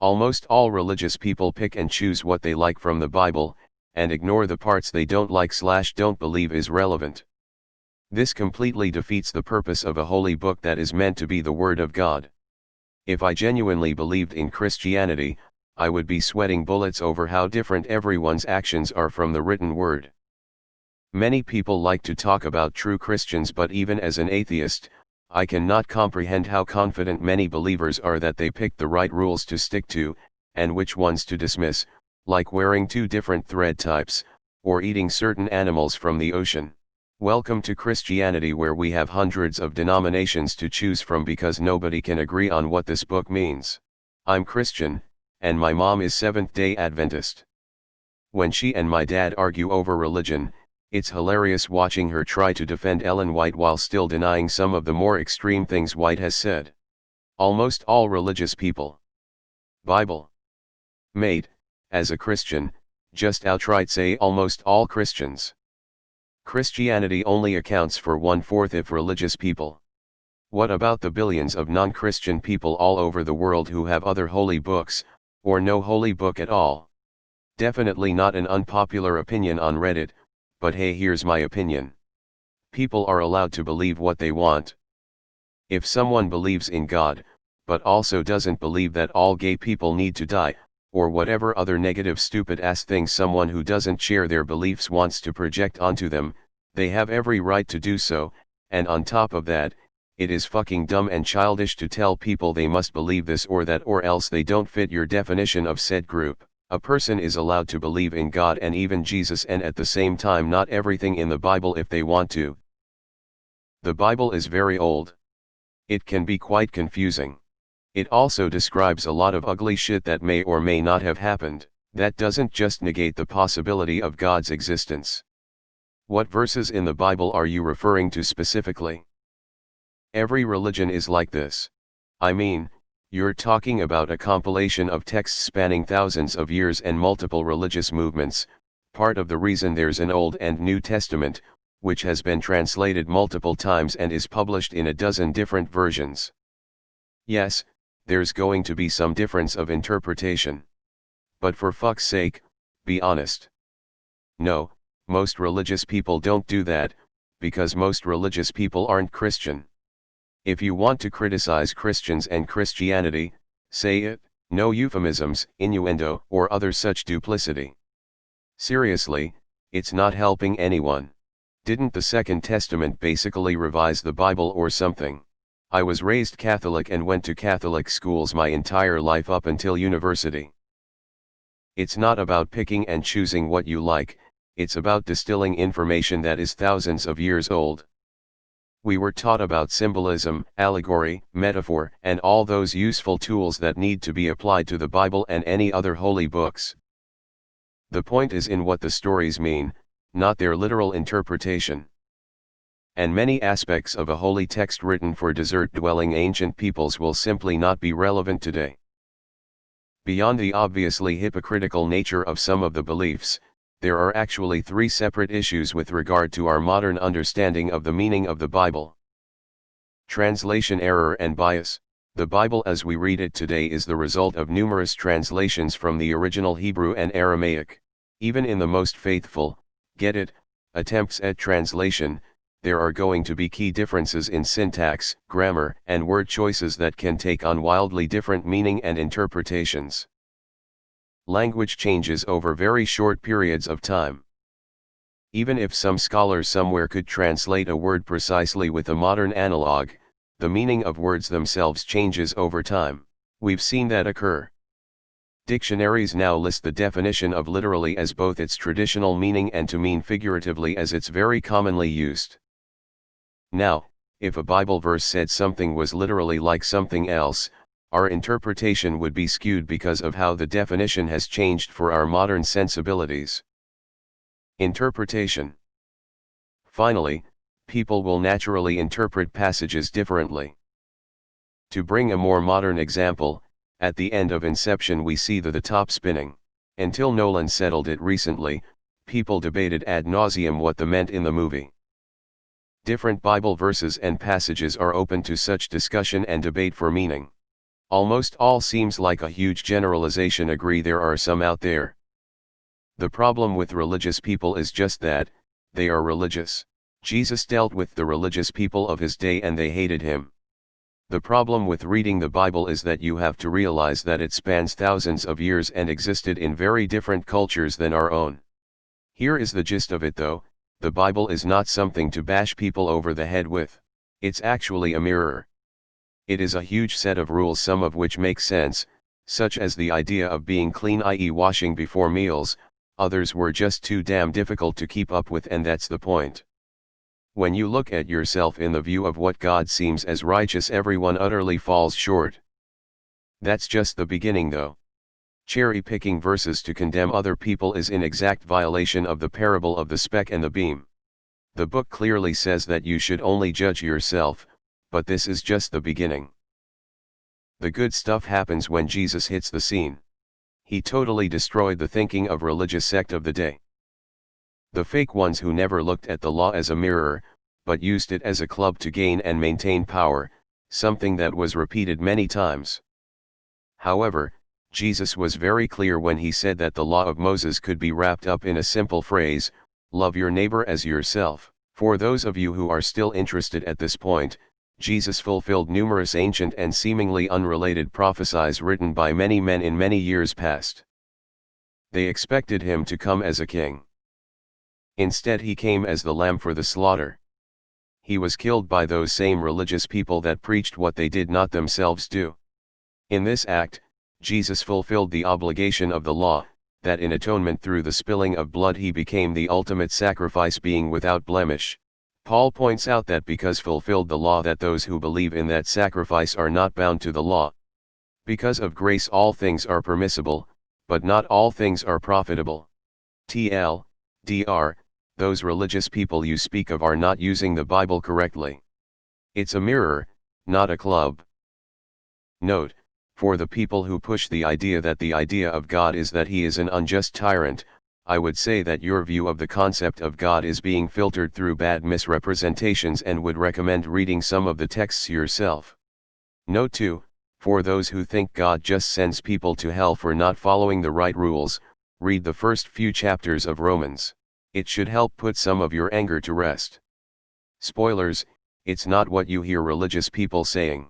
Almost all religious people pick and choose what they like from the Bible, and ignore the parts they don't like/don't believe is relevant. This completely defeats the purpose of a holy book that is meant to be the Word of God. If I genuinely believed in Christianity, I would be sweating bullets over how different everyone's actions are from the written word. Many people like to talk about true Christians, but even as an atheist, I cannot comprehend how confident many believers are that they picked the right rules to stick to, and which ones to dismiss, like wearing two different thread types, or eating certain animals from the ocean. Welcome to Christianity, where we have hundreds of denominations to choose from because nobody can agree on what this book means. I'm Christian, and my mom is Seventh-day Adventist. When she and my dad argue over religion, it's hilarious watching her try to defend Ellen White while still denying some of the more extreme things White has said. Almost all religious people. Bible. Mate, as a Christian, just outright say almost all Christians. Christianity only accounts for 1/4 of religious people. What about the billions of non-Christian people all over the world who have other holy books, or no holy book at all? Definitely not an unpopular opinion on Reddit, but hey, here's my opinion. People are allowed to believe what they want. If someone believes in God, but also doesn't believe that all gay people need to die, or whatever other negative stupid-ass thing someone who doesn't share their beliefs wants to project onto them, they have every right to do so, and on top of that, it is fucking dumb and childish to tell people they must believe this or that or else they don't fit your definition of said group. A person is allowed to believe in God and even Jesus, and at the same time not everything in the Bible if they want to. The Bible is very old. It can be quite confusing. It also describes a lot of ugly shit that may or may not have happened. That doesn't just negate the possibility of God's existence. What verses in the Bible are you referring to specifically? Every religion is like this. I mean, you're talking about a compilation of texts spanning thousands of years and multiple religious movements. Part of the reason there's an Old and New Testament, which has been translated multiple times and is published in a dozen different versions. Yes, there's going to be some difference of interpretation. But for fuck's sake, be honest. No, most religious people don't do that, because most religious people aren't Christian. If you want to criticize Christians and Christianity, say it, no euphemisms, innuendo, or other such duplicity. Seriously, it's not helping anyone. Didn't the Second Testament basically revise the Bible or something? I was raised Catholic and went to Catholic schools my entire life up until university. It's not about picking and choosing what you like, it's about distilling information that is thousands of years old. We were taught about symbolism, allegory, metaphor, and all those useful tools that need to be applied to the Bible and any other holy books. The point is in what the stories mean, not their literal interpretation. And many aspects of a holy text written for desert-dwelling ancient peoples will simply not be relevant today. Beyond the obviously hypocritical nature of some of the beliefs, there are actually three separate issues with regard to our modern understanding of the meaning of the Bible. Translation error and bias. The Bible as we read it today is the result of numerous translations from the original Hebrew and Aramaic. Even in the most faithful, attempts at translation, there are going to be key differences in syntax, grammar, and word choices that can take on wildly different meaning and interpretations. Language changes over very short periods of time. Even if some scholar somewhere could translate a word precisely with a modern analog, the meaning of words themselves changes over time. We've seen that occur. Dictionaries now list the definition of literally as both its traditional meaning and to mean figuratively as it's very commonly used. Now, if a Bible verse said something was literally like something else, our interpretation would be skewed because of how the definition has changed for our modern sensibilities. Interpretation. Finally, people will naturally interpret passages differently. To bring a more modern example, at the end of Inception we see the top spinning. Until Nolan settled it recently, people debated ad nauseum what the meant in the movie. Different Bible verses and passages are open to such discussion and debate for meaning. Almost all seems like a huge generalization. Agree, there are some out there. The problem with religious people is just that, they are religious. Jesus dealt with the religious people of his day and they hated him. The problem with reading the Bible is that you have to realize that it spans thousands of years and existed in very different cultures than our own. Here is the gist of it though: the Bible is not something to bash people over the head with. It's actually a mirror. It is a huge set of rules, some of which make sense, such as the idea of being clean, i.e. washing before meals. Others were just too damn difficult to keep up with, and that's the point. When you look at yourself in the view of what God seems as righteous, everyone utterly falls short. That's just the beginning though. Cherry-picking verses to condemn other people is in exact violation of the parable of the speck and the beam. The book clearly says that you should only judge yourself, but this is just the beginning. The good stuff happens when Jesus hits the scene. He totally destroyed the thinking of religious sect of the day. The fake ones who never looked at the law as a mirror, but used it as a club to gain and maintain power, something that was repeated many times. However, Jesus was very clear when he said that the law of Moses could be wrapped up in a simple phrase: love your neighbor as yourself. For those of you who are still interested at this point, Jesus fulfilled numerous ancient and seemingly unrelated prophecies written by many men in many years past. They expected him to come as a king. Instead, he came as the lamb for the slaughter. He was killed by those same religious people that preached what they did not themselves do. In this act, Jesus fulfilled the obligation of the law, that in atonement through the spilling of blood he became the ultimate sacrifice, being without blemish. Paul points out that because fulfilled the law, that those who believe in that sacrifice are not bound to the law. Because of grace all things are permissible, but not all things are profitable. TLDR, those religious people you speak of are not using the Bible correctly. It's a mirror, not a club. Note: for the people who push the idea that the idea of God is that he is an unjust tyrant, I would say that your view of the concept of God is being filtered through bad misrepresentations and would recommend reading some of the texts yourself. Note 2, for those who think God just sends people to hell for not following the right rules, read the first few chapters of Romans. It should help put some of your anger to rest. Spoilers: it's not what you hear religious people saying.